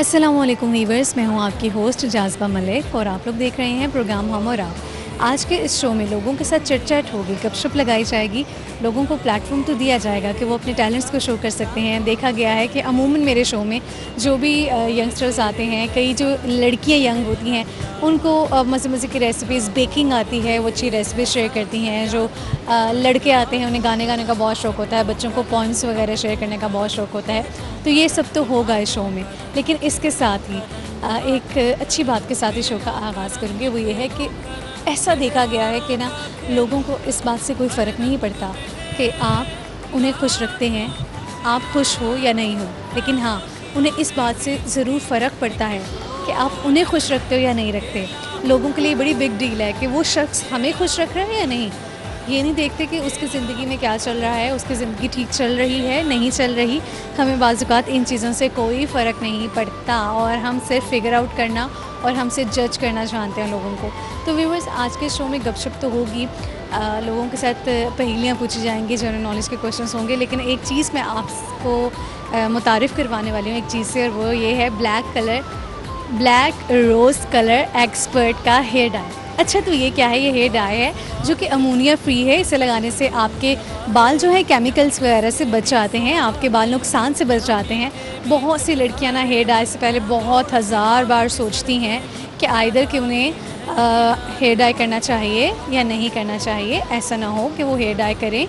अस्सलाम वालेकुम वीवर्स, मैं हूं आपकी होस्ट जाज़बा मलिक और आप लोग देख रहे हैं प्रोग्राम हम और आप। आज के इस शो में लोगों के साथ चिट-चैट होगी, गपशप लगाई जाएगी, लोगों को प्लेटफॉर्म तो दिया जाएगा कि वो अपने टैलेंट्स को शो कर सकते हैं। देखा गया है कि अमूमन मेरे शो में जो भी यंगस्टर्स आते हैं, कई जो लड़कियां यंग होती हैं उनको मज़े-मज़े की रेसिपीज़, बेकिंग आती है, वो अच्छी रेसिपी शेयर करती हैं। जो लड़के आते हैं उन्हें गाने गाने का बहुत शौक़ होता है, बच्चों को पोएम्स वगैरह शेयर करने का बहुत शौक़ होता है। तो ये सब तो होगा इस शो में, लेकिन इसके साथ ही एक अच्छी बात के साथ ही शो का आगाज़ करूँगी। वो ये है कि ऐसा देखा गया है कि ना लोगों को इस बात से कोई फ़र्क नहीं पड़ता कि आप उन्हें खुश रखते हैं, आप खुश हो या नहीं हो, लेकिन हाँ, उन्हें इस बात से ज़रूर फ़र्क पड़ता है कि आप उन्हें खुश रखते हो या नहीं रखते। लोगों के लिए बड़ी बिग डील है कि वो शख्स हमें खुश रख रहा है या नहीं। ये नहीं देखते कि उसकी ज़िंदगी में क्या चल रहा है, उसकी ज़िंदगी ठीक चल रही है, नहीं चल रही। हमें बाज़-औक़ात इन चीज़ों से कोई फ़र्क नहीं पड़ता और हम सिर्फ फ़िगर आउट करना और हमसे जज करना जानते हैं लोगों को। तो व्यूअर्स, आज के शो में गपशप तो होगी, लोगों के साथ पहेलियाँ पूछी जाएंगी, जनरल नॉलेज के क्वेश्चंस होंगे, लेकिन एक चीज़ मैं आपको मुतारिफ़ करवाने वाली हूँ एक चीज़ से, और वो ये है ब्लैक रोज़ कलर एक्सपर्ट का हेयर डाई। अच्छा, तो ये क्या है? ये हेयर डाई है जो कि अमोनिया फ्री है। इसे लगाने से आपके बाल जो है केमिकल्स वगैरह से बच जाते हैं, आपके बाल नुकसान से बच जाते हैं। बहुत सी लड़कियां ना हेयर डाई से पहले बहुत हज़ार बार सोचती हैं कि आइदर कि उन्हें हेयर डाई करना चाहिए या नहीं करना चाहिए। ऐसा ना हो कि वो हेयर डाई करें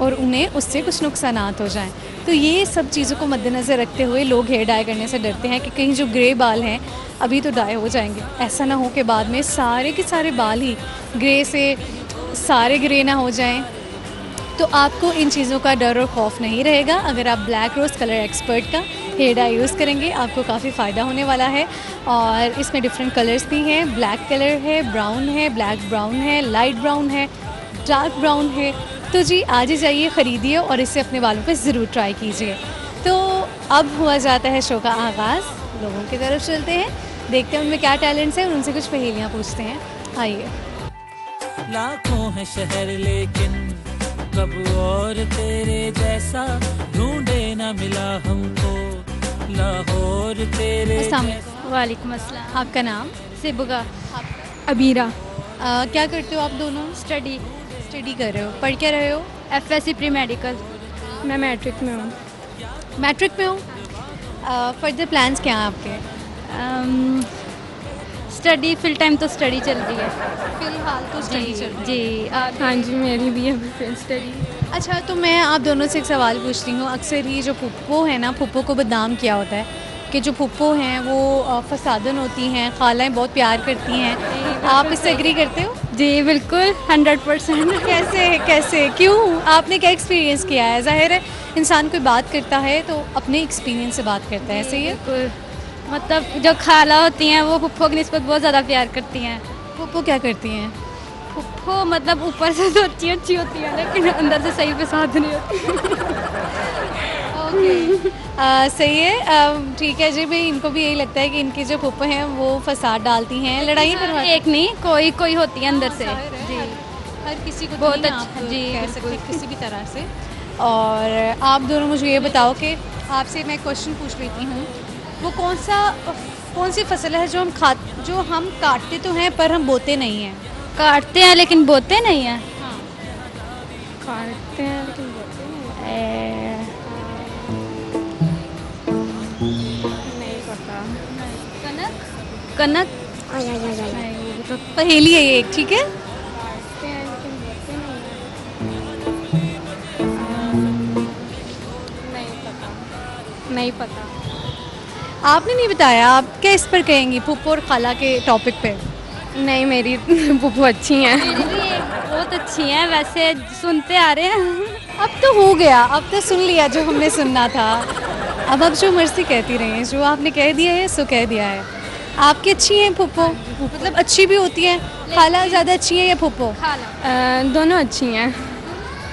और उन्हें उससे कुछ नुकसानात हो जाएं। तो ये सब चीज़ों को मद्देनज़र रखते हुए लोग हेयर डाई करने से डरते हैं कि कहीं जो ग्रे बाल हैं अभी तो डाई हो जाएंगे, ऐसा ना हो कि बाद में सारे के सारे बाल ही ग्रे से सारे ग्रे ना हो जाएं। तो आपको इन चीज़ों का डर और खौफ नहीं रहेगा अगर आप ब्लैक रोज़ कलर एक्सपर्ट का हेयर डाई यूज़ करेंगे। आपको काफ़ी फ़ायदा होने वाला है और इसमें डिफरेंट कलर्स भी हैं। ब्लैक कलर है, ब्राउन है, ब्लैक ब्राउन है, लाइट ब्राउन है, डार्क ब्राउन है। तो जी, आज ही जाइए, ख़रीदिए और इसे अपने बालों पे ज़रूर ट्राई कीजिए। तो अब हुआ जाता है शो का आगाज़, लोगों की तरफ चलते हैं, देखते हैं उनमें क्या टैलेंट्स हैं और उनसे कुछ पहेलियाँ पूछते हैं। आइए। लाखों है शहर लेकिन कब और तेरे जैसा ढूंढे ना मिला हमको, लाहौर तेरे अस्सलाम वालेकुम। वालेकुम अस्सलाम। आपका नाम? सिबगा। अबीरा। क्या करते हो आप दोनों? स्टडी कर रहे हो, पढ़ क्या रहे हो? FSc pre medical. मैं मैट्रिक में हूँ। मैट्रिक में हो? फर्दर प्लान्स क्या हैं आपके? स्टडी फिल टाइम तो स्टडी चल रही है। फ़िलहाल तो स्टडी चल रही है। जी। हाँ जी, मेरी भी अभी स्टडी। अच्छा, तो मैं आप दोनों से एक सवाल पूछती हूँ। अक्सर ही जो फुप्पो है ना, फुप्पो को बदनाम किया होता है कि जो फुप्पो हैं वो फसादन होती हैं, खालाएँ बहुत प्यार करती हैं। आप इससे एग्री करते हो? जी बिल्कुल, 100%। कैसे क्यों? आपने क्या एक्सपीरियंस किया है? ज़ाहिर है इंसान कोई बात करता है तो अपने एक्सपीरियंस से बात करता है, सही है? बिल्कुल, मतलब जो खाला होती हैं वो फुप्पो की निस्बत बहुत ज़्यादा प्यार करती हैं। फुप्पो क्या करती हैं? फुप्पो मतलब ऊपर से तो अच्छी होती है लेकिन अंदर से सही फसाद नहीं होती। ओके। सही है। ठीक है जी, भाई इनको भी यही लगता है कि इनकी जो फुप्पो हैं वो फसाद डालती हैं, लड़ाई करवाती हैं। एक नहीं, कोई होती है अंदर से। जी, हर किसी को बहुत नहीं अच्छा, आप जी, कह सकते बिल्कुल। किसी भी तरह से। और आप दोनों मुझे ये बताओ कि आपसे मैं क्वेश्चन पूछ लेती हूँ, वो कौन सी फसल है जो हम काटते तो हैं पर हम बोते नहीं हैं? काटते हैं लेकिन बोते नहीं हैं। हाँ। काटते हैं लेकिन बोते नहीं। नहीं पता। कनक। नहीं, वो तो पहेली है ये एक, ठीक है? काटते हैं लेकिन बोते नहीं पता। आपने नहीं बताया, आप क्या इस पर कहेंगी फुप्पो और खाला के टॉपिक पे? नहीं, मेरी फुप्पो अच्छी हैं। मेरी भी बहुत अच्छी हैं, वैसे सुनते आ रहे हैं। अब तो हो गया, अब तो सुन लिया जो हमने सुनना था। अब आप जो मर्ज़ी कहती रहिए, जो आपने कह दिया है सो कह दिया है। आपकी अच्छी हैं फुप्पो? मतलब अच्छी भी होती हैं? खाला ज़्यादा अच्छी है या फुप्पो? दोनों अच्छी हैं।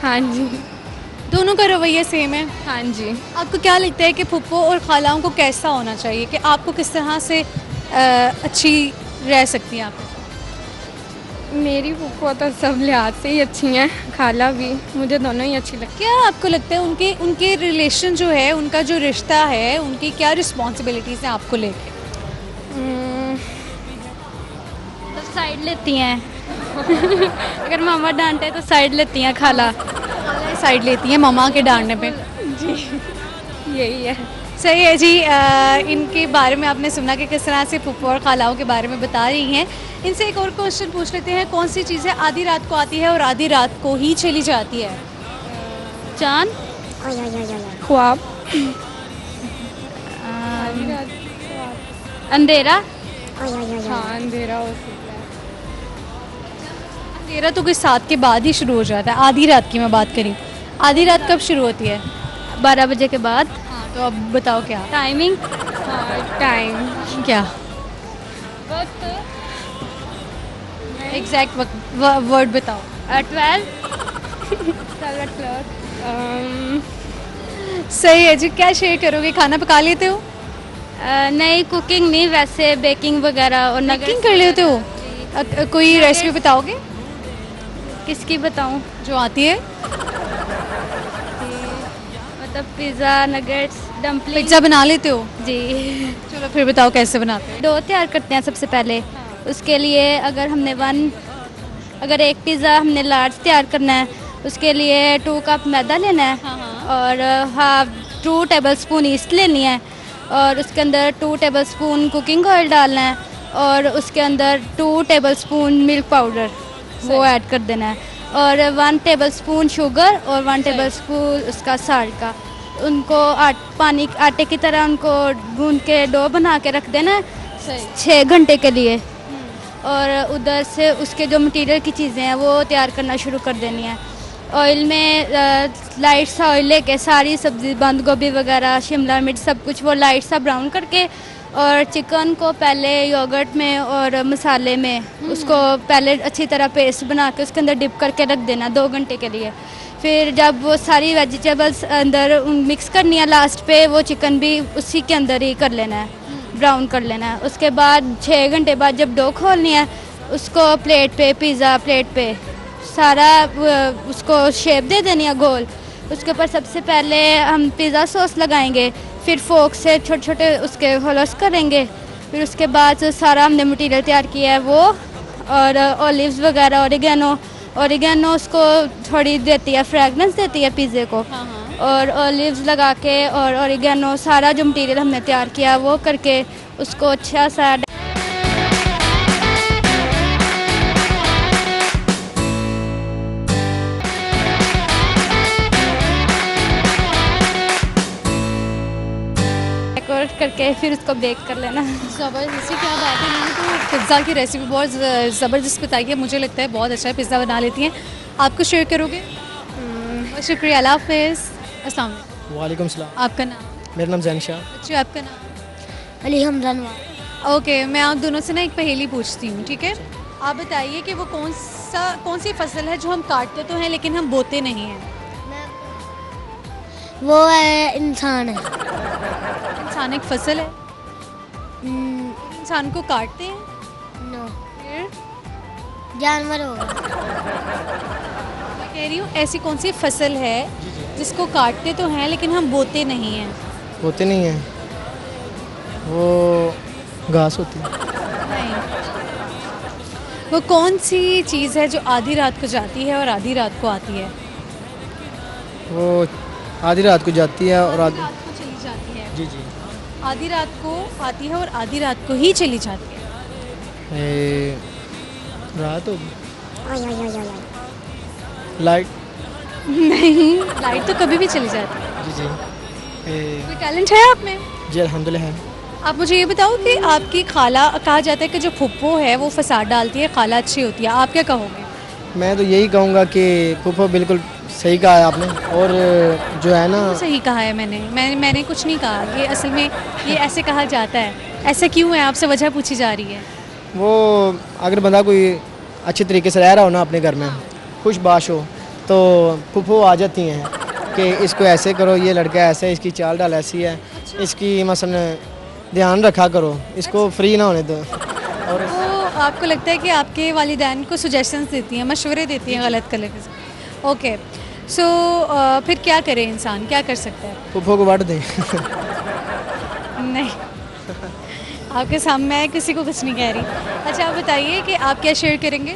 हाँ जी। दोनों का रवैया सेम है? हाँ जी। आपको क्या लगता है कि फुप्पो और खालाओं को कैसा होना चाहिए कि आपको किस तरह से अच्छी रह सकती हैं आप? मेरी फूफा तो सब लिहाज से ही अच्छी हैं, खाला भी, मुझे दोनों ही अच्छी लगती क्या आपको लगता है उनके उनके रिलेशन जो है, उनका जो रिश्ता है, उनकी क्या रिस्पॉन्सिबिलिटीज़ हैं आपको लेके? हैं। तो साइड लेती हैं अगर मामा डांटे तो साइड लेती हैं खाला। साइड लेती हैं मामा के डांटने पे। यही है। सही है जी। इनके बारे में आपने सुना कि किस तरह से फूफा और खालाओं के बारे में बता रही हैं। इनसे एक और क्वेश्चन पूछ लेते हैं, कौन सी चीज़ें आधी रात को आती है और आधी रात को ही चली जाती है? चांद, ख्वाब, अंधेरा। हाँ अंधेरा हो सकता है। अंधेरा तो कोई 7 के बाद ही शुरू हो जाता है। आधी रात की मैं बात करी, आधी रात कब शुरू होती है? 12 बजे के बाद। हाँ, तो अब बताओ क्या टाइमिंग, हाँ टाइम, क्या वक्त, एग्जैक्ट वर्ड बताओ। 12। सही है जी। क्या शेयर करोगे, खाना पका लेते हो? नहीं, कुकिंग नहीं, वैसे बेकिंग वगैरह और कुकिंग कर लेते हो? कोई रेसिपी बताओगे किसकी बताऊं? जो आती है? मतलब पिज़्ज़ा, नगेट्स, डम्पलिंग। पिज्ज़ा बना लेते हो? जी। चलो फिर बताओ कैसे बनाते हो। डो तैयार करते हैं सबसे पहले। उसके लिए अगर एक पिज़्ज़ा हमने लार्ज तैयार करना है, उसके लिए 2 कप मैदा लेना है और 2 टेबल स्पून ईस्ट लेनी है और उसके अंदर 2 टेबल स्पून कुकिंग ऑयल डालना है और उसके अंदर 2 टेबल स्पून मिल्क पाउडर वो ऐड कर देना है और 1 टेबल स्पून शुगर और 1 टेबल स्पून उसका साल्ट का। उनको आटे की तरह उनको गूंद के डो बना के रख देना है 6 घंटे के लिए और उधर से उसके जो मटेरियल की चीज़ें हैं वो तैयार करना शुरू कर देनी है। ऑयल में लाइट सा ऑयल लेके सारी सब्ज़ी, बंद गोभी वगैरह, शिमला मिर्च, सब कुछ वो लाइट सा ब्राउन करके और चिकन को पहले योगर्ट में और मसाले में उसको पहले अच्छी तरह पेस्ट बना के उसके अंदर डिप करके रख देना 2 घंटे के लिए। फिर जब वो सारी वेजिटेबल्स अंदर मिक्स करनी है, लास्ट पे वो चिकन भी उसी के अंदर ही कर लेना है, ब्राउन कर लेना है। उसके बाद 6 घंटे बाद जब डो खोलनी है, उसको प्लेट पे, पिज़्ज़ा प्लेट पे सारा उसको शेप दे देनी है गोल। उसके ऊपर सबसे पहले हम पिज़्ज़ा सॉस लगाएंगे, फिर फोक से छोटे छोटे उसके होल्स करेंगे। फिर उसके बाद सारा हमने मटेरियल तैयार किया है वो और ऑलिव्स वगैरह, ओरिगेनो उसको थोड़ी देती है, फ्रेगनेंस देती है पिज़्ज़े को। और ऑलिव्स लगा के और ओरिगेनो सारा जो मटेरियल हमने तैयार किया वो करके उसको अच्छा सा डेकोरेट करके फिर उसको बेक कर लेना। ज़बरदस्ती, क्या बात है। मैंने तो पिज़्ज़ा की रेसिपी बहुत ज़बरदस्त बताई है, मुझे लगता है बहुत अच्छा है, पिज़्ज़ा बना लेती हैं। आपको शेयर करोगे? बहुत शुक्रिया, अल्लाह हाफ़िज़। अस्सलाम वालेकुम। वालेकुम सलाम। आपका नाम? मेरा नाम जैन शाह। बच्चों आपका नाम? अली हमदान। ओके, मैं आप दोनों से ना एक पहेली पूछती हूँ, ठीक है? आप बताइए कि वो कौन सी फसल है जो हम काटते तो हैं लेकिन हम बोते नहीं हैं? वो है इंसान है। इंसान एक फसल है? इंसान को काटते हैं? नो, फिर जानवर होगा। मैं कह रही हूँ ऐसी कौन सी फसल है जिसको काटते तो हैं लेकिन हम बोते नहीं हैं? होते नहीं हैं, वो घास होती है। नहीं। वो कौन सी चीज़ है जो आधी रात को जाती है और आधी रात को आती है? वो आधी रात को जाती है और आधी रात को चली जाती है। जी जी आधी रात को आती है और आधी रात को ही चली जाती है। रात होगी, लाइट। नहीं, लाइट तो कभी भी चली जाती है। जी जी कोई टैलेंट है आप में? जी अल्हम्दुलिल्लाह है। आप मुझे ये बताओ कि आपकी खाला, कहा जाता है कि जो फुप्पो है वो फसाद डालती है, खाला अच्छी होती है, आप क्या कहोगे? मैं तो यही कहूँगा कि फूफा बिल्कुल सही कहा है आपने। और जो है ना, सही कहा है मैंने कुछ नहीं कहा। ये असल में ये ऐसे कहा जाता है। ऐसा क्यों है, आपसे वजह पूछी जा रही है? वो अगर बंदा कोई अच्छे तरीके से रह रहा हो ना अपने घर में, खुशबाश हो, तो फूफो आ जाती हैं कि इसको ऐसे करो, ये लड़का ऐसा है, इसकी चाल डाल ऐसी है, इसकी मसलन ध्यान रखा करो, इसको फ्री ना होने दो। और वो आपको लगता है कि आपके वालिदैन को सजेशंस देती हैं, मशवरे देती हैं गलत कलर के? ओके, सो फिर क्या करे इंसान, क्या कर सकता है? फूफो को बांट दें। नहीं, आपके सामने है, किसी को कुछ नहीं कह रही। अच्छा, आप बताइए कि आप क्या शेयर करेंगे?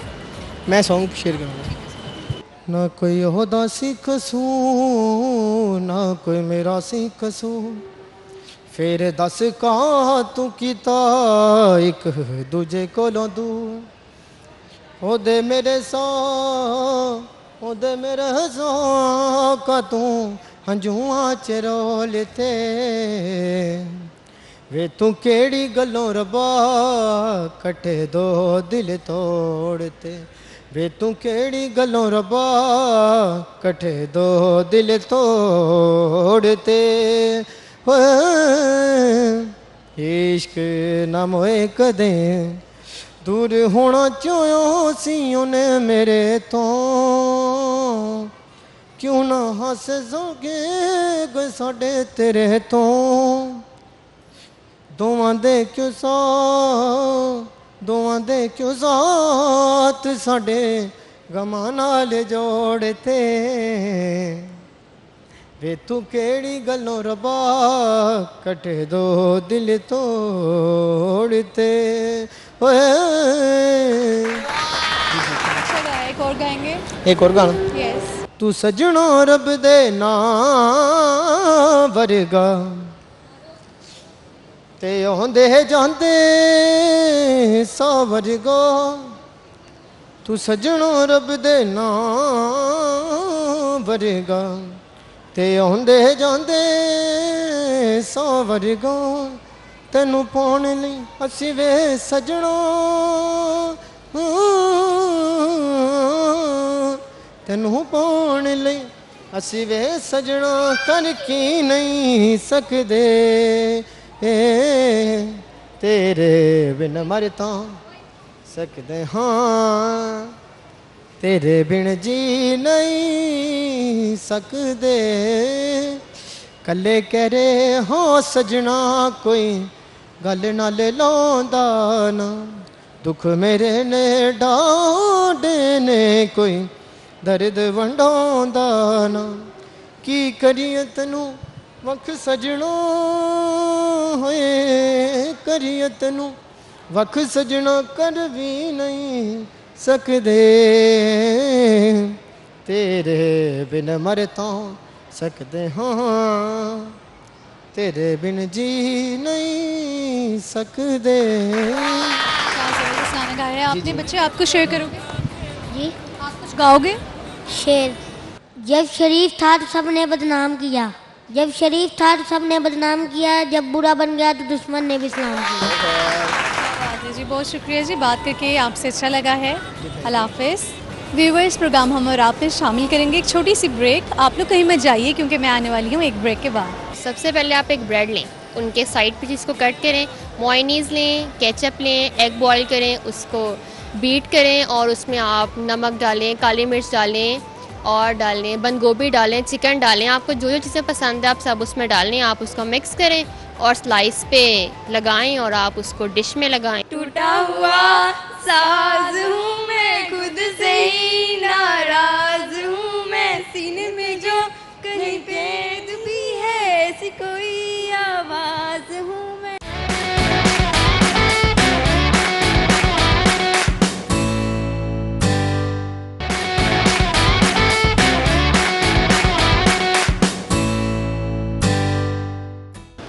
मैं सॉन्ग शेयर करूँगा। ना कोई ओहदा सी कसूर, ना कोई मेरा सी कसूर, फिर दस कहाँ तू कीता एक दूजे कोलों दूर। ओदे मेरे सौ, ओदे मेरे सौ का तू हंजुआ च रोल थे। वे तू केड़ी गलों रबा कटे दो दिल तोड़ते। वे तू केड़ी गलों रबा कटे दो दिल तोड़ते। इश्क ना मोए कदें दूर होना चाहो सी उन्हें मेरे तो। क्यों ना हस जोगे साडे तेरे तो। दोवां दे क्यों सा, दोवां दे क्यों साथ साडे गमां नाल जोड़ते। वे तू केड़ी गलों रबा कटे दो दिल तोड़ते। अच्छा गाया, एक और गाएंगे? एक और गाना। यस। तू सजनो रब दे ना वर्गा ते आंदे जांदे सा वर्गा। तू सजनो रब दे ना वर्गा ते आंदे जांदे सा वर्गा। तेनू पाउण लई असीं वे सजणो, तेनू पाउण लई असीं वे सजणा कर की नहीं सकदे। तेरे बिन मर तां सकदे हां, तेरे बिन जी नहीं सकदे। कल्ले करे हाँ सजना कोई गल नाल लाउंदा ना। दुख मेरे ने डांडे ने कोई दर्द वंडाउंदा ना। की करिए तैनू वख सजणो होए, करिए तैनू वख सजना कर भी नहीं सकदे। तेरे बिन मर तां सकदे हाँ, तेरे बिन जी नहीं सकदे। क्या जबरदस्त गाना गाया है आपने। बच्चे, आप कुछ शेयर करोगे? जी आप कुछ गाओगे? शेर। जब शरीफ था तो सबने बदनाम किया, जब शरीफ था तो सबने बदनाम किया, जब बुरा बन गया तो दुश्मन ने भी सलाम किया। बात है जी, बहुत शुक्रिया जी, बात करके आपसे अच्छा लगा है। अल्लाह हाफिज़। व्यूवर्स, प्रोग्राम हम और आप में शामिल करेंगे एक छोटी सी ब्रेक। आप लोग कहीं मत जाइए क्योंकि मैं आने वाली हूँ एक ब्रेक के बाद। सबसे पहले आप एक ब्रेड लें, उनके साइड पे जिसको कट करें, मोयनीज़ लें, केचप लें, एग बॉईल करें, उसको बीट करें और उसमें आप नमक डालें, काली मिर्च डालें और डालें बंद गोभी डालें, चिकन डालें। आपको जो जो चीज़ें पसंद है आप सब उसमें डालें। आप उसको मिक्स करें और स्लाइस पे लगाएं और आप उसको डिश में लगाएं। टूटा हुआ साज हूँ मैं, खुद से ही नाराज हूँ मैं, सीने में जो कहीं कैद भी है ऐसी कोई आवाज हूँ मैं।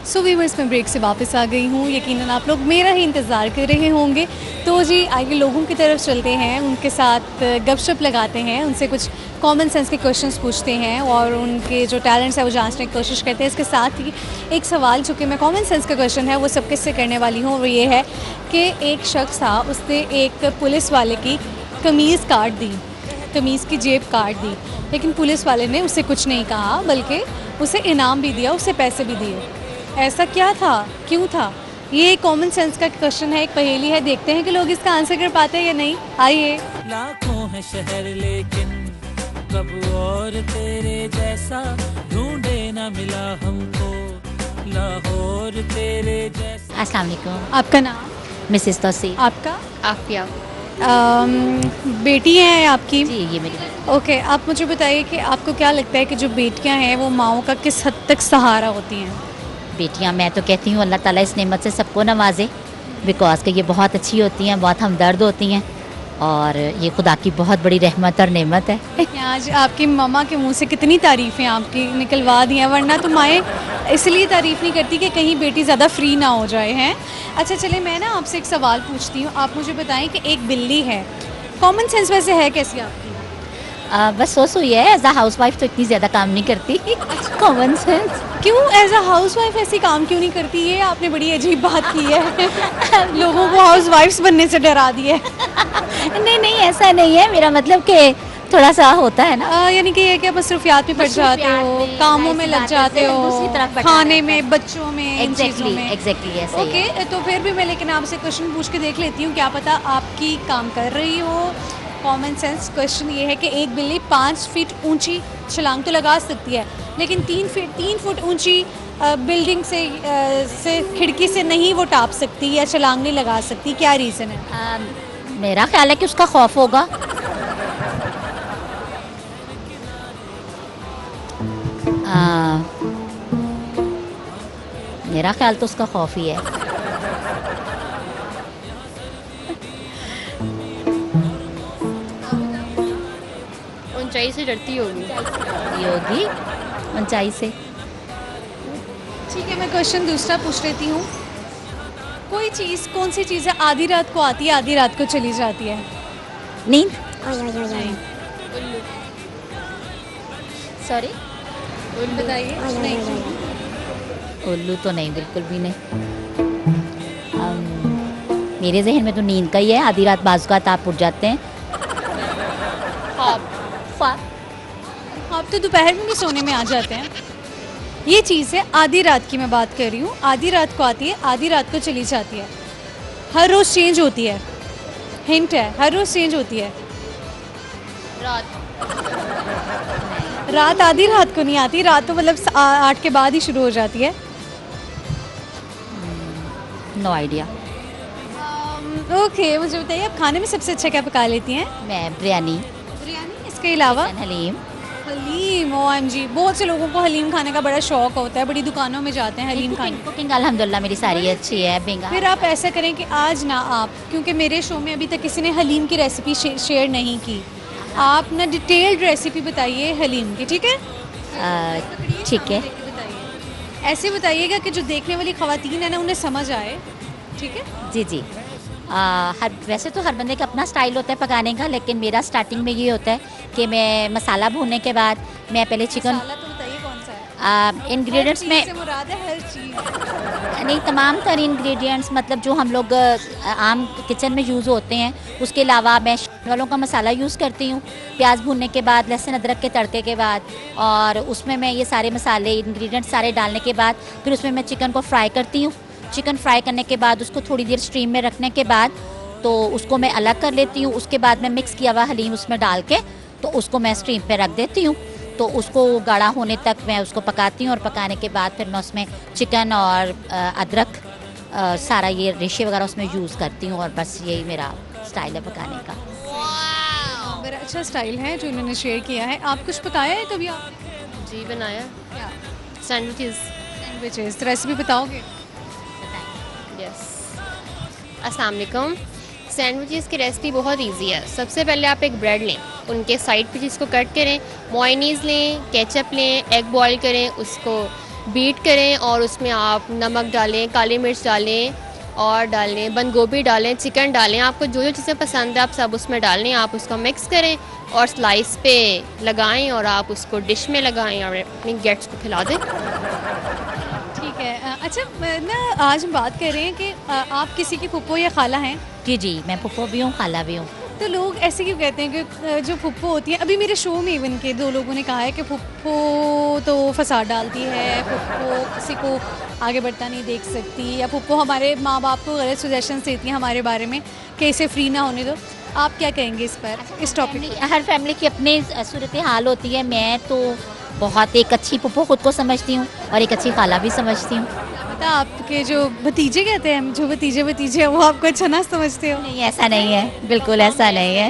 सो व्यूवर्स, मैं ब्रेक से वापस आ गई हूँ। यकीनन आप लोग मेरा ही इंतज़ार कर रहे होंगे। तो जी आइए लोगों की तरफ चलते हैं, उनके साथ गपशप लगाते हैं, उनसे कुछ कॉमन सेंस के क्वेश्चंस पूछते हैं और उनके जो टैलेंट्स है वो जांचने की कोशिश करते हैं। इसके साथ ही एक सवाल, चूँकि मैं कॉमन सेंस का क्वेश्चन है वो सबके से करने वाली हूँ, वो ये है कि एक शख्स था, उसने एक पुलिस वाले की कमीज़ काट दी, कमीज़ की जेब काट दी, लेकिन पुलिस वाले ने उसे कुछ नहीं कहा बल्कि उसे इनाम भी दिया, उसे पैसे भी दिए। ऐसा क्या था, क्यों था? ये कॉमन सेंस का क्वेश्चन है, एक पहेली है। देखते हैं कि लोग इसका आंसर कर पाते हैं या नहीं। आइए। लाखों है शहर लेकिन कब और तेरे जैसा ढूंढे ना मिला हमको, लाहौर तेरे जैसा। अस्सलाम वालेकुम। आपका नाम? मिसेस तौसीफ। आपका? आफिया। बेटी हैं आपकी? जी, ये मेरी बेटी। ओके, आप मुझे बताइए कि आपको क्या लगता है कि जो बेटियां हैं वो माओं का किस हद तक सहारा होती हैं? बेटियां, मैं तो कहती हूँ अल्लाह ताला इस नेमत से सबको नवाजे, बिकॉज कि ये बहुत अच्छी होती हैं, बहुत हमदर्द होती हैं, और ये खुदा की बहुत बड़ी रहमत और नेमत है। आज आपकी मम्मा के मुंह से कितनी तारीफ़ें आपकी निकलवा दी हैं, वरना तो माएँ इसलिए तारीफ़ नहीं करती कि कहीं बेटी ज़्यादा फ्री ना हो जाए हैं। अच्छा चले, मैं ना आपसे एक सवाल पूछती हूँ, आप मुझे बताएं कि एक बिल्ली है, कॉमन सेंस वैसे है कैसी आपकी? बस सोच हुई है, एज अ हाउस वाइफ तो इतनी ज़्यादा काम नहीं करती। Common sense. क्यों एज अ हाउस वाइफ ऐसी काम क्यों नहीं करती? ये आपने बड़ी अजीब बात की है। लोगों को हाउस वाइफ्स बनने से डरा दिए। नहीं नहीं, ऐसा नहीं है, मेरा मतलब कि थोड़ा सा होता है ना, यानी कि ये कि मसरूफियात में पड़ जाते हो, कामों में लग जाते हो, दूसरी तरफ बटा खाने रहता है। में, बच्चों में, इन चीज़ों में। एग्जैक्टली ऐसा ही है। ओके, तो फिर भी मैं लेकिन आपसे क्वेश्चन पूछ के देख लेती हूँ, क्या पता आपकी काम कर रही हो। कॉमन सेंस क्वेश्चन ये है कि एक बिल्ली 5 फीट ऊंची छलांग तो लगा सकती है, लेकिन 3 फुट ऊंची बिल्डिंग से खिड़की से नहीं वो टाप सकती या छलांग नहीं लगा सकती, क्या रीज़न है? मेरा ख्याल है कि उसका खौफ होगा। मेरा ख्याल तो उसका खौफ ही है। ऊंचाई से डरती होगी। ये होगी ऊंचाई से। ठीक है, मैं क्वेश्चन दूसरा पूछ लेती हूँ। कोई चीज़, कौन सी चीज़ है आधी रात को आती है, आधी रात को चली जाती है? नींद। सॉरी, बताइए। नहीं, उल्लू तो नहीं, बिल्कुल भी नहीं। मेरे जहन में तो नींद का ही है, आधी रात बाज़ आप उठ जाते हैं। आप तो दोपहर में भी सोने में आ जाते हैं। ये चीज़ है, आधी रात की मैं बात कर रही हूँ, आधी रात को आती है, आधी रात को चली जाती है, हर रोज़ चेंज होती है। हिंट है, हर रोज़ चेंज होती है। रात आधी रात को नहीं आती, रात तो मतलब 8 के बाद ही शुरू हो जाती है। No idea. ओके, मुझे बताइए आप खाने में सबसे अच्छा क्या पका लेती हैं? मैं बिरयानी। बिरयानी, इसके अलावा? हलीम। हलीम, OMG, बहुत से लोगों को हलीम खाने का बड़ा शौक होता है, बड़ी दुकानों में जाते हैं हलीम खाने। कुकिंग अल्हम्दुलिल्लाह मेरी सारी अच्छी है। बेंगा। फिर आप ऐसा करें कि आज ना आप, क्योंकि मेरे शो में अभी तक किसी ने हलीम की रेसिपी शेयर नहीं की, आप ना डिटेल्ड रेसिपी बताइए हलीम की, ठीक है? ठीक है। ऐसे बताइएगा कि जो देखने वाली ख़वातीन है ना उन्हें समझ आए, ठीक है? जी जी। वैसे तो हर बंदे का अपना स्टाइल होता है पकाने का, लेकिन मेरा स्टार्टिंग में ये होता है कि मैं मसाला भूनने के बाद मैं पहले चिकन, मसाला तो बताइए कौन सा है? इंग्रेडिएंट्स में से मुराद है हर चीज़। नहीं, तमाम तर इंग्रेडिएंट्स, मतलब जो हम लोग आम किचन में यूज़ होते हैं, उसके अलावा मैं वालों का मसाला यूज़ करती हूँ। प्याज भूनने के बाद, लहसुन अदरक के तड़के के बाद, और उसमें मैं ये सारे मसाले इंग्रेडिएंट्स सारे डालने के बाद फिर उसमें मैं चिकन को फ्राई करती हूँ। चिकन फ्राई करने के बाद उसको थोड़ी देर स्टीम में रखने के बाद तो उसको मैं अलग कर लेती हूँ। उसके बाद मैं मिक्स किया हुआ हलीम उसमें डाल के तो उसको मैं स्टीम पे रख देती हूँ। तो उसको गाढ़ा होने तक मैं उसको पकाती हूँ, और पकाने के बाद फिर मैं उसमें चिकन और अदरक सारा ये रेशे वगैरह उसमें यूज़ करती हूँ, और बस यही मेरा स्टाइल है पकाने का। बड़ा अच्छा स्टाइल है जो उन्होंने शेयर किया है। आप कुछ पकाया है कभी? आप? जी बनाया। क्या? सैंडविचेस। रेसिपी बताओगे? यस। अस्सलाम वालेकुम। सैंडविचेस की रेसिपी बहुत इजी है। सबसे पहले आप एक ब्रेड लें, उनके साइड पे जिसको कट करें, मोयनीज़ लें, केचप लें, एग बॉईल करें, उसको बीट करें और उसमें आप नमक डालें, काली मिर्च डालें और डालें बंद गोभी डालें, चिकन डालें, आपको जो जो चीज़ें पसंद है आप सब उसमें डालें। आप उसको मिक्स करें और स्लाइस पे लगाएं और आप उसको डिश में लगाएं और अपनी गेट्स को खिला दें। ठीक है। अच्छा, ना आज हम बात कर रहे हैं कि आप किसी की फुप्पो या खाला हैं? जी जी, मैं फुप्पो भी हूँ, खाला भी हूँ। तो लोग ऐसे क्यों कहते हैं कि जो फुप्पो होती है, अभी मेरे शो में इवन के 2 लोगों ने कहा है कि फुप्पो तो फसाद डालती है, फुप्पो किसी को आगे बढ़ता नहीं देख सकती, या फुप्पो हमारे माँ बाप को गलत सजेशंस देती हैं हमारे बारे में कि इसे फ्री ना होने दो। आप क्या कहेंगे इस पर, इस टॉपिक? हर फैमिली की अपनी सूरत हाल होती है। मैं तो बहुत एक अच्छी फुप्पो खुद को समझती हूँ और एक अच्छी खाला भी समझती हूँ। तो आपके जो भतीजे कहते हैं, जो भतीजे हैं वो आपको अच्छा ना समझते हो? नहीं, ऐसा नहीं है, बिल्कुल ऐसा नहीं है,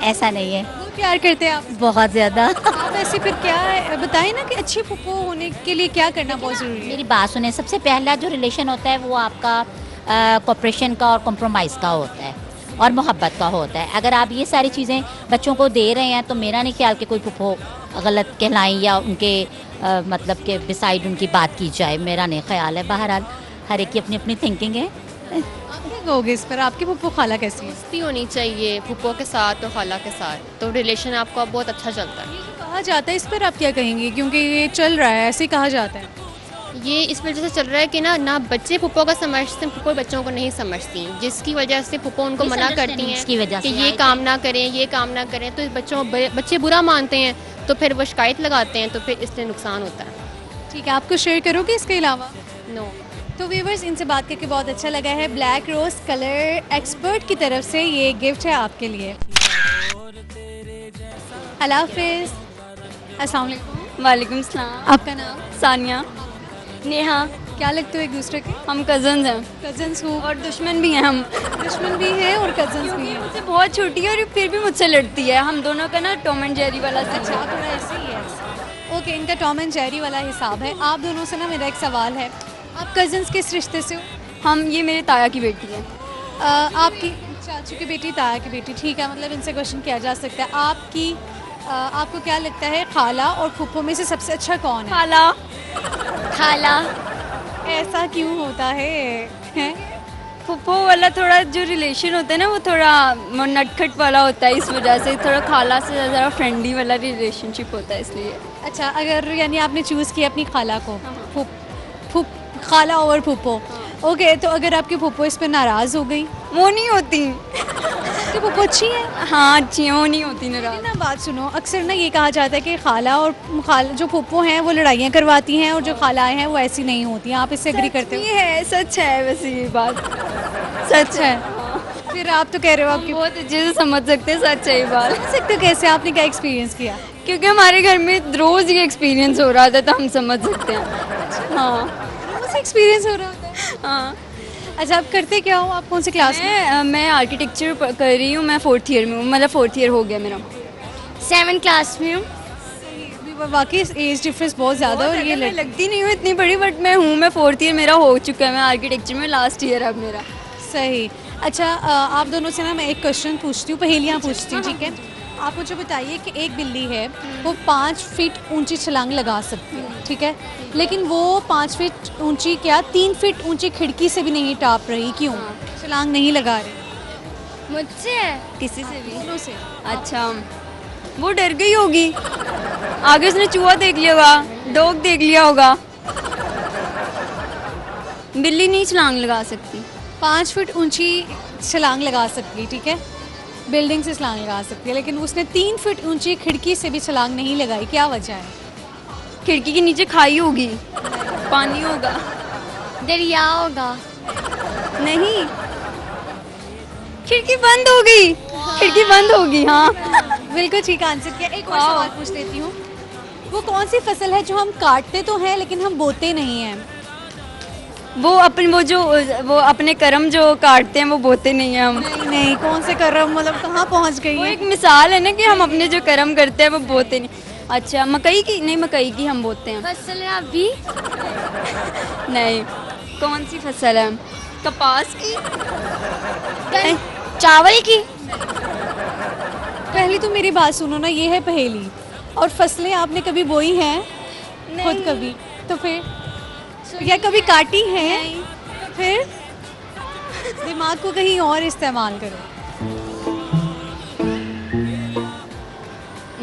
ऐसा नहीं है। वो प्यार करते हैं आप? बहुत ज़्यादा। आप ऐसे फिर क्या बताएं ना कि अच्छी फूफो होने के लिए क्या करना बहुत ज़रूरी है? मेरी बात सुने, सबसे पहला जो रिलेशन होता है वो आपका कोऑपरेशन का और कॉम्प्रोमाइज़ का होता है और मोहब्बत का होता है। अगर आप ये सारी चीज़ें बच्चों को दे रहे हैं तो मेरा नहीं ख्याल कि कोई फूफो गलत कहलाएं या उनके मतलब के बिसाइड उनकी बात की जाए, मेरा नहीं ख्याल है। बहरहाल हर एक की अपनी अपनी थिंकिंग है। आप क्या कहोगे इस पर? आपकी फूफो खाला कैसी है? दोस्ती होनी चाहिए फूफो के साथ और खाला के साथ, तो रिलेशन आपका बहुत अच्छा चलता है। ये जो कहा जाता है इस पर आप क्या कहेंगे, क्योंकि ये चल रहा है, ऐसे ही कहा जाता है? ये इस वजह से चल रहा है कि ना बच्चे फूफो का समझते हैं, फूफो बच्चों को नहीं समझती, जिसकी वजह से फूफो उनको मना करती हैं कि ये काम ना करें, ये काम ना करें, तो बच्चे बुरा मानते हैं, तो फिर वो शिकायत लगाते हैं, तो फिर इससे नुकसान होता है। ठीक है, आपको शेयर करोगे इसके अलावा? नो। तो व्यूवर्स, इनसे बात करके बहुत अच्छा लगा है। ब्लैक रोज कलर एक्सपर्ट की तरफ से ये गिफ्ट है आपके लिए। अल्लाह हाफिज़। अस्सलाम वालेकुम। वालेकुम सलाम। आपका नाम? सानिया। नेहा। क्या लगते हो एक दूसरे के? हम कज़न्स हैं कजन्स हो और दुश्मन भी हैं हम। दुश्मन भी है और कजन्स भी हैं। मुझसे बहुत छोटी है और फिर भी मुझसे लड़ती है। हम दोनों का ना टॉम एंड जेरी वाला सीन अच्छा, है। थोड़ा ऐसे ही है। ओके, इनका टॉम एंड जेरी वाला हिसाब है। आप दोनों से ना मेरा एक सवाल है, आप कजन्स किस रिश्ते से हो? हम ये मेरे ताया की बेटी है। आपकी चाचू की बेटी, ताया की बेटी, ठीक है। मतलब इनसे क्वेश्चन किया जा सकता है। आपको क्या लगता है खाला और फूफो में से सबसे अच्छा कौन है? खाला। खाला। ऐसा क्यों होता है? हैं? फुफ्फो वाला थोड़ा जो रिलेशन होता है ना वो थोड़ा नटखट वाला होता है, इस वजह से थोड़ा खाला से ज़रा फ्रेंडली वाला रिलेशनशिप होता है, इसलिए। अच्छा, अगर यानी आपने चूज़ किया अपनी खाला को, खाला और फूफो, ओके, तो अगर आपकी फूफो इस पर नाराज़ हो गई? वो नहीं होती। आपकी फूफो अच्छी है? हाँ, अच्छी है, वो नहीं होती नाराज। ना बात सुनो, अक्सर ना ये कहा जाता है कि खाला और जो फूफो हैं वो लड़ाइयाँ करवाती हैं और जो खालाएँ हैं वो ऐसी नहीं होती हैं। आप इससे एग्री करते हो? ये है, सच है वैसे ये बात। सच है। फिर आप तो कह रहे हो आपकी बहुत अच्छे से समझ सकते हैं, सच है ये बात। समझ सकते हो कैसे? आपने क्या एक्सपीरियंस किया? क्योंकि हमारे घर में रोज़ ये एक्सपीरियंस हो रहा था, तो हम समझ सकते हैं। हाँ, रोज़ एक्सपीरियंस हो रहा होता है? हाँ। अच्छा, आप करते क्या हो? आप कौन सी क्लास में? मैं आर्किटेक्चर कर रही हूँ। मैं 4th ईयर में हूँ, मतलब 4th ईयर हो गया मेरा। 7th क्लास में हूँ। वाकई एज डिफरेंस बहुत ज़्यादा और ये मैं लगती नहीं हूँ इतनी बड़ी, बट मैं हूँ। मैं 4th ईयर मेरा हो चुका है। मैं आर्किटेक्चर में लास्ट ईयर अब मेरा। सही। अच्छा, आप दोनों से ना मैं एक क्वेश्चन पूछती हूँ, पहेलियाँ पूछती हूँ, ठीक है? आप मुझे बताइए कि एक बिल्ली है, वो 5 फीट ऊंची छलांग लगा सकती है, ठीक है? लेकिन वो 5 फीट ऊंची क्या 3 फीट ऊंची खिड़की से भी नहीं टाप रही, क्यों? छलांग नहीं लगा रही। मुझसे? किसी से भी? दोनों से। अच्छा, वो डर गई होगी। आगे उसने चूहा देख लिया होगा, डॉग देख लिया होगा। बिल्ली नहीं छलांग लगा सकती। 5 फीट ऊंची छलांग लगा सकती है, ठीक है? बिल्डिंग से छलांग लगा सकती है, लेकिन उसने 3 फीट ऊंची खिड़की से भी छलांग नहीं लगाई, क्या वजह है? खिड़की के नीचे खाई होगी, पानी होगा, दरिया होगा। नहीं, खिड़की बंद हो गई। खिड़की बंद होगी। हाँ, बिल्कुल ठीक आंसर किया। एक और सवाल पूछ लेती हूँ, वो कौन सी फसल है जो हम काटते तो हैं लेकिन हम बोते नहीं हैं? वो अपने कर्म जो काटते हैं वो बोते नहीं हैं हम। नहीं, कौन से कर्म, मतलब कहाँ पहुँच गई वो है? एक मिसाल है ना कि हम अपने जो कर्म करते हैं वो बोते नहीं। अच्छा, मकई की? नहीं, मकई की हम बोते हैं। फसल है अभी? नहीं, कौन सी फसल है? कपास की? चावल की? पहले तो मेरी बात सुनो ना, ये है पहेली, और फसलें आपने कभी बोई हैं खुद कभी? तो फिर या कभी काटी हैं? तो फिर दिमाग को कहीं और इस्तेमाल करो।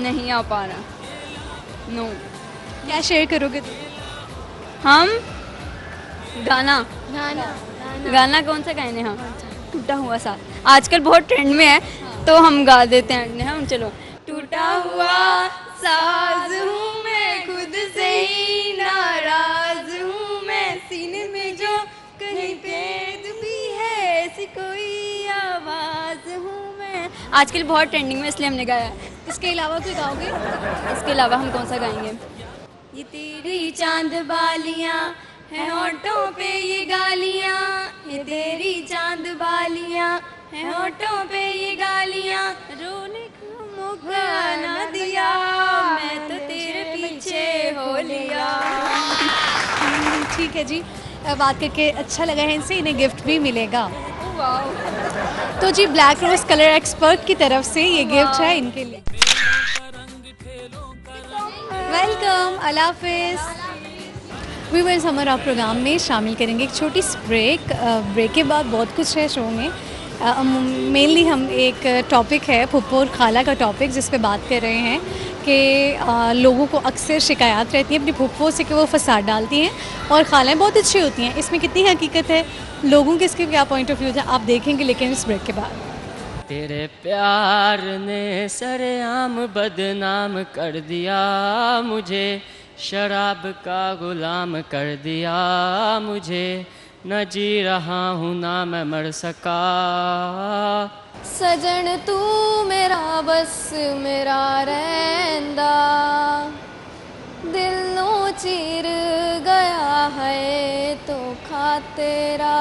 नहीं आ पा रहा। नो। क्या शेयर करोगे तुम? हम गाना गाना। गाना कौन सा गाने? हाँ, टूटा हुआ साथ आजकल बहुत ट्रेंड में है, तो हम गा देते हैं। हम चलो। टूटा हुआ साज हूँ मैं, खुद से ही नाराज हूँ मैं, सीने में जो कहीं भेद भी है, ऐसी कोई आवाज हूँ मैं। आजकल बहुत ट्रेंडिंग में, इसलिए हमने गाया है। इसके अलावा कोई गाओगे? इसके अलावा हम कौन सा गाएंगे? ये तेरी चांद बालियाँ हैं होठों पे ये गालियाँ, ये तेरी चांद बालियाँ, हैं होठों पे ये गालियाँ, रोने को मौका ना दिया, मैं तो तेरे पीछे हो लिया। ठीक है जी, बात करके अच्छा लगा है इनसे, इन्हें गिफ्ट भी मिलेगा। तो जी ब्लैक रोज कलर एक्सपर्ट की तरफ से ये गिफ्ट है इनके लिए। वेलकम, अल्लाह हाफिज़। व्यूअर्स, हमारा प्रोग्राम में शामिल करेंगे एक छोटी सी ब्रेक। ब्रेक के बाद बहुत कुछ है शो में। मेनली हम एक टॉपिक है फुप्पो और खाला का टॉपिक, जिस पे बात कर रहे हैं कि लोगों को अक्सर शिकायत रहती है अपनी फुप्पो से कि वो फसाद डालती हैं और खालाएँ बहुत अच्छी होती हैं। इसमें कितनी हकीकत है, लोगों के इसके क्या पॉइंट ऑफ व्यू है, आप देखेंगे लेकिन इस ब्रेक के बाद। तेरे प्यार ने सरेआम बदनाम कर दिया मुझे, शराब का गुलाम कर दिया मुझे, न जी रहा हूँ ना मैं मर सका। सजन तू मेरा बस मेरा रहंदा, दिल नो चीर गया है तो खा तेरा।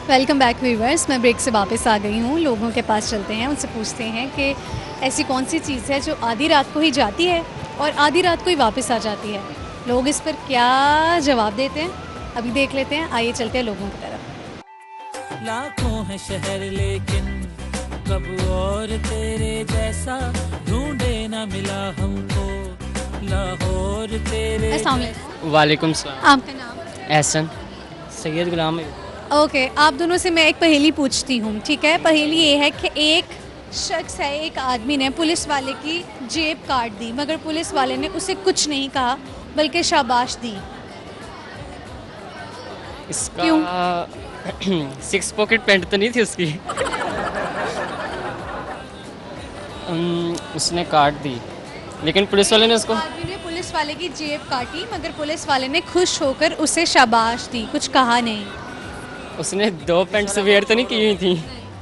वेलकम बैक व्यूअर्स, मैं ब्रेक से वापस आ गई हूँ। लोगों के पास चलते हैं, उनसे पूछते हैं कि ऐसी कौन सी चीज़ है जो आधी रात को ही जाती है और आधी रात को ही वापस आ जाती है। लोग इस पर क्या जवाब देते हैं, अभी देख लेते हैं। आइए चलते हैं लोगों की तरफ। लाखों है शहर लेकिन कब और तेरे जैसा ढूंढे ना मिला हमको, लाहौर तेरे। अस्सलाम वालेकुम। वालेकुम सलाम। आपका नाम? एहसन सैयद गुलाम। ओके, आप दोनों से मैं एक पहेली पूछती हूँ, ठीक है। पहेली ये है कि एक शख्स है, एक आदमी ने पुलिस वाले की जेब काट दी, मगर पुलिस वाले ने उसे कुछ नहीं कहा बल्कि शाबाश दी। इसका क्यों? 6 पॉकेट पैंट तो नहीं थी उसकी। उसने काट दी लेकिन पुलिस वाले ने उसको। आदमी ने पुलिस वाले की जेब काटी मगर पुलिस वाले ने खुश होकर उसे शाबाश दी, कुछ कहा नहीं। उसने 2 पैंट से वेयर तो नहीं की हुई थी।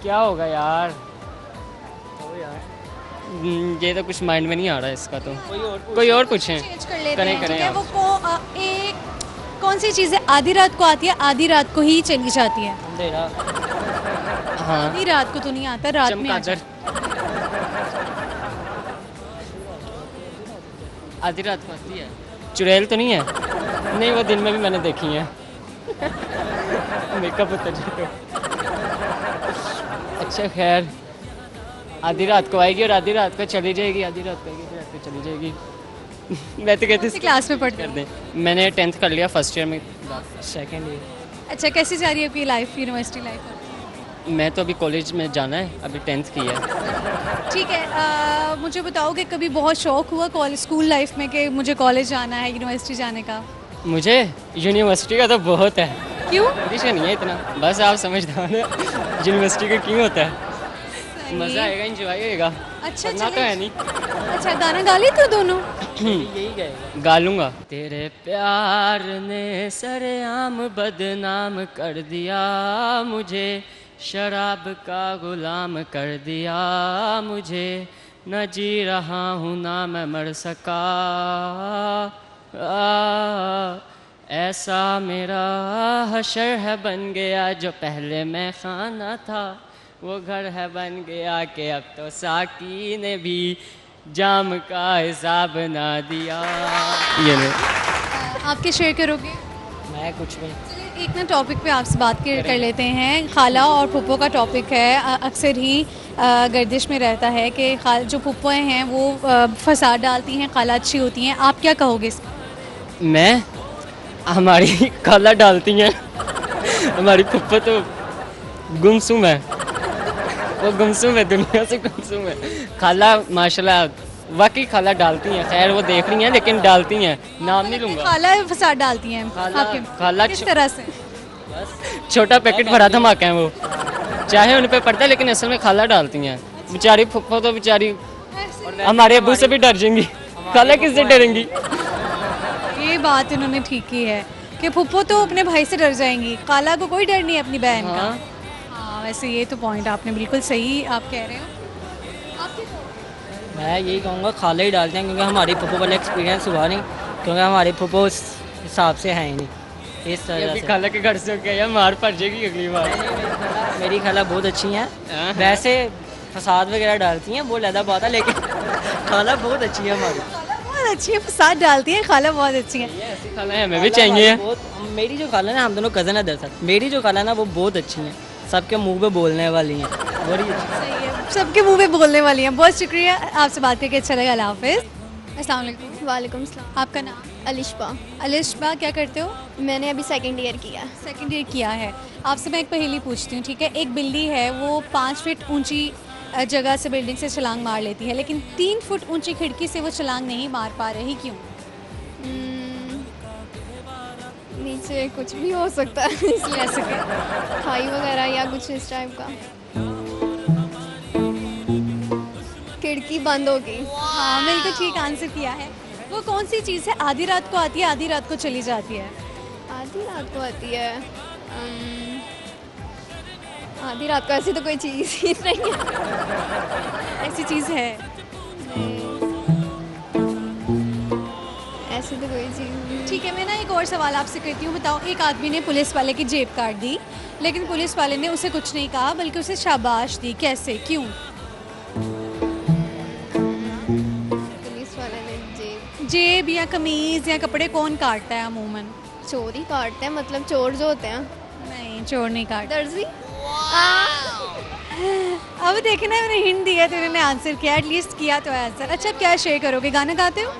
क्या होगा यार, ये तो कुछ माइंड में नहीं आ रहा है इसका। तो कोई और पूछें। चेंज कर लेते करें हैं, करें ठीक है। आप। वो एक कौन सी चीज़ है आधी रात को आती है, आधी रात को ही चली जाती है? अंधेरा। हाँ, आधी रात को तो नहीं आता, रात में आ चमगादड़। जाता। आधी रात को आती है। चुड़ैल तो नहीं है? नहीं, वो दिन में भी मैंने देखी है। मेकअप उतर जाए। अच्छा खैर, आधी रात को आएगी और आधी रात को चली जाएगी, आधी रात को आएगी, आधी रात को चली जाएगी। मैं तो कहती कौन सी क्लास में पढ़ते कर हैं? दें। मैंने 10th कर लिया, फर्स्ट ईयर में, सेकेंड ईयर। अच्छा, कैसी जा रही है आपकी लाइफ, यूनिवर्सिटी लाइफ? मैं तो अभी कॉलेज में जाना है, अभी 10th की है। ठीक है। मुझे बताओ कि कभी बहुत शौक हुआ कॉलेज स्कूल लाइफ में कि मुझे कॉलेज जाना है, यूनिवर्सिटी जाने का? मुझे यूनिवर्सिटी का तो बहुत है। क्यों? मुझे नहीं है इतना, बस आप समझदार हैं। यूनिवर्सिटी का क्यों होता है, मज़ा आएगा, एंजॉय होएगा। अच्छा, पढ़ना तो है नहीं। अच्छा, गाना गा लेते हो दोनों? यही गाएगा, गा लूँगा। तेरे प्यार ने सरेआम बदनाम कर दिया मुझे, शराब का गुलाम कर दिया मुझे, न जी रहा हूँ ना मैं मर सका। ऐसा मेरा हशर है बन गया जो पहले मैं खाना था, वो घर है बन गया कि अब तो साकी ने भी जाम का हिसाब ना दिया। ये ले। आपके शेयर करोगे? मैं कुछ नहीं। चलिए, एक ना टॉपिक पे आपसे बात कर लेते हैं। खाला और फुप्पो का टॉपिक है। अक्सर ही गर्दिश में रहता है कि जो फुप्पोएँ हैं वो फसाद डालती हैं, खाला अच्छी होती हैं। आप क्या कहोगे इसका? मैं, हमारी खाला डालती हैं। हमारी फुप्पो तो गुमसुम है, वो गुमसुम है, दुनिया से गुमसुम है। खाला माशाल्लाह वाकई खाला डालती हैं। खैर वो देख रही हैं लेकिन डालती हैं, नाम नहीं लूँगा। खाला फसाद डालती हैं आपके? खाला किस तरह से? छोटा पैकेट भरा धमाका है वो, चाहे उन पे पड़ता है लेकिन असल में खाला डालती हैं। बेचारी फुप्पो तो बेचारी हमारे अब्बू से भी डर जाएंगी, खाला किससे डरेंगी? ये बात इन्होंने ठीक की है। कि फुप्पो तो अपने भाई से डर जाएंगी, खाला को कोई डर नहीं है अपनी बहन का। हाँ। हाँ वैसे ये तो पॉइंट आपने बिल्कुल सही आप कह रहे हो। मैं यही कहूँगा खाला ही डालते हैं, क्योंकि हमारी फुप्पो वाला एक्सपीरियंस हुआ नहीं, क्योंकि हमारी फुप्पो उस हिसाब से है ही नहीं। इस ये तरह भी से खाला के घर से हो गया या मार पड़ जाएगी अगली बार। मेरी खाला बहुत अच्छी हैं, हाँ। वैसे फसाद वगैरह डालती हैं वो लहदा बात है, लेकिन खाला बहुत अच्छी है हमारी। बहुत अच्छी है, फसाद डालती है, खाला बहुत अच्छी है। ऐसी खाला हमें भी चाहिए। मेरी जो खाला है ना, हम दोनों कज़न है दरअसल, मेरी जो खाला है ना वो बहुत अच्छी हैं, सबके मुंह पे बोलने वाली हैं, बड़ी अच्छी। सही है, सबके मुंह पे बोलने वाली हैं। बहुत शुक्रिया, आपसे बात करके अच्छा लगा। अल्लाह हाफिज़। अस्सलाम वालेकुम। वालेकुम सलाम। आपका नाम? अलिशबा। अलिशबा, क्या करते हो? मैंने अभी सेकंड ईयर किया। सेकंड ईयर किया है। आपसे मैं एक पहेली पूछती हूँ, ठीक है? एक बिल्ली है, वो 5 फीट ऊंची जगह से बिल्डिंग से छलांग मार लेती है, लेकिन 3 फुट ऊंची खिड़की से वो छलांग नहीं मार पा रही, क्यों? नीचे कुछ भी हो सकता है, इसलिए ऐसे खाई वगैरह या कुछ इस टाइप का। खिड़की बंद हो गई। हाँ बिल्कुल ठीक आंसर किया है। वो कौन सी चीज़ है आधी रात को आती है, आधी रात को चली जाती है? आधी रात को आती है। आधी रात को ऐसी तो कोई चीज़ ही नहीं है। ऐसी चीज़ है? ऐसी तो कोई चीज़ नहीं। ठीक है, मैं ना एक और सवाल आपसे करती हूँ। बताओ, एक आदमी ने पुलिस वाले की जेब काट दी, लेकिन पुलिस वाले ने उसे कुछ नहीं कहा बल्कि उसे शाबाश दी, कैसे, क्यों? पुलिस वाले ने जेब या कमीज या कपड़े कौन काटता है अमूमन? चोरी काटते हैं, मतलब चोर जो होते हैं। नहीं, चोर नहीं काटते। दर्जी। अब देखे ना, मैंने हिंट दिया तो उन्होंने आंसर किया, एटलीस्ट किया तो आंसर। अच्छा, क्या शेयर करोगे? गाना गाते हो?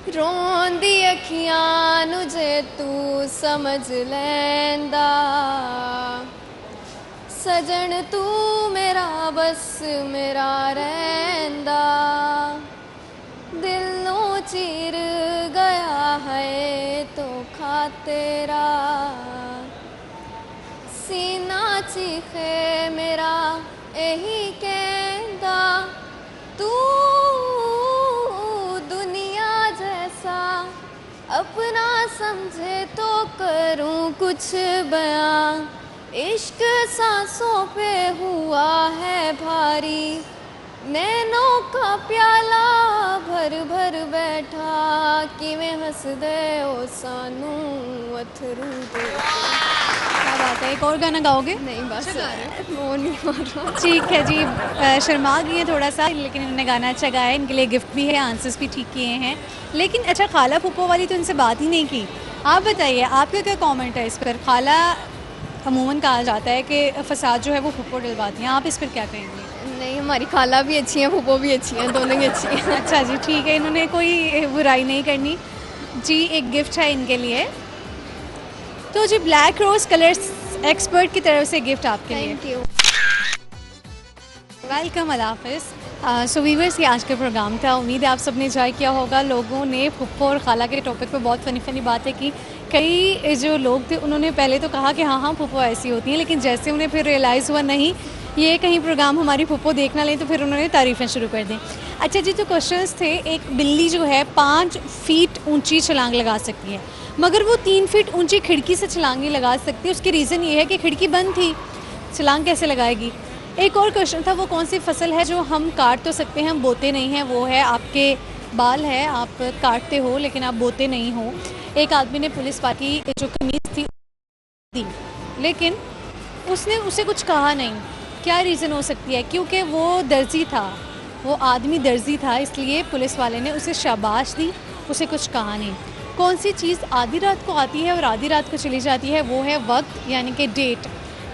रोंदी अखियां नुझे तू समझ लैंदा, सजन तू मेरा बस मेरा रैंदा, दिल नो चीर गया है तो खा तेरा, सीना चीखे मेरा यही कहंदा, तू दुनिया जैसा अपना समझे तो करूं कुछ बयां, इश्क सांसों पे हुआ है भारी, नैनों का प्याला भर भर बैठा, कि मैं हंस दे ओ सानू अथरू दे। क्या बात है, एक और गाना गाओगे? नहीं बस वो नहीं हो रहा। ठीक है जी, शर्मा गई हैं थोड़ा सा, लेकिन इन्होंने गाना अच्छा गाया है, इनके लिए गिफ्ट भी है, आंसर्स भी ठीक किए हैं। लेकिन अच्छा, खाला फूफो वाली तो इनसे बात ही नहीं की। आप बताइए, आपका क्या कमेंट है इस पर? खाला अमूमन कहा जाता है कि फसाद जो है वो फूफो डलवाती हैं, आप इस पर क्या कहेंगे? नहीं, हमारी खाला भी अच्छी हैं, फूफो भी अच्छी हैं, दोनों ही अच्छी हैं। अच्छा जी, ठीक है, इन्होंने कोई बुराई नहीं करनी जी। एक गिफ्ट है इनके लिए, तो जी ब्लैक रोज कलर्स एक्सपर्ट की तरफ से गिफ्ट आपके लिए। Thank you. वेलकम, अल्लाह हाफ़िज़। सो वीवर्स, ये आज का प्रोग्राम था। उम्मीद है आप सब ने एंजॉय किया होगा। लोगों ने फुप्पो और खाला के टॉपिक पे बहुत फ़नी फ़नी बातें की। कई जो लोग थे उन्होंने पहले तो कहा कि हाँ हाँ फुप्पो ऐसी होती हैं, लेकिन जैसे उन्हें फिर रियलाइज़ हुआ नहीं ये कहीं प्रोग्राम हमारी फुप्पो देख ना लें, तो फिर उन्होंने तारीफ़ें शुरू कर दी। अच्छा जी, तो क्वेश्चंस थे, एक बिल्ली जो है 5 फीट ऊंची छलांग लगा सकती है, मगर वो 3 फीट ऊंची खिड़की से छलांग नहीं लगा सकती। उसकी रीज़न ये है कि खिड़की बंद थी, छलांग कैसे लगाएगी? एक और क्वेश्चन था, वो कौन सी फसल है जो हम काट तो सकते हैं, हम बोते नहीं हैं? वो है आपके बाल है, आप काटते हो लेकिन आप बोते नहीं हो। एक आदमी ने पुलिस पार्टी जो कमीज़ थी दी, लेकिन उसने उसे कुछ कहा नहीं। क्या रीज़न हो सकती है? क्योंकि वो दर्जी था, वो आदमी दर्जी था, इसलिए पुलिस वाले ने उसे शाबाश दी, उसे कुछ कहा नहीं। कौन सी चीज़ आधी रात को आती है और आधी रात को चली जाती है? वो है वक्त, यानी कि डेट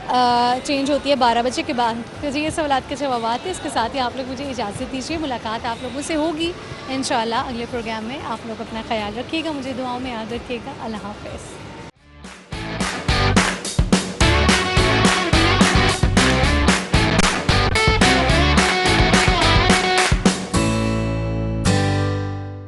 चेंज होती है 12 बजे के बाद। तो जी, ये सवालात के जवाब थे। इसके साथ ही आप लोग मुझे इजाज़त दीजिए, मुलाकात आप लोगों से होगी इंशाल्लाह अगले प्रोग्राम में। आप लोग अपना ख्याल रखिएगा, मुझे दुआओं में याद रखिएगा। अल्लाह हाफ़िज़।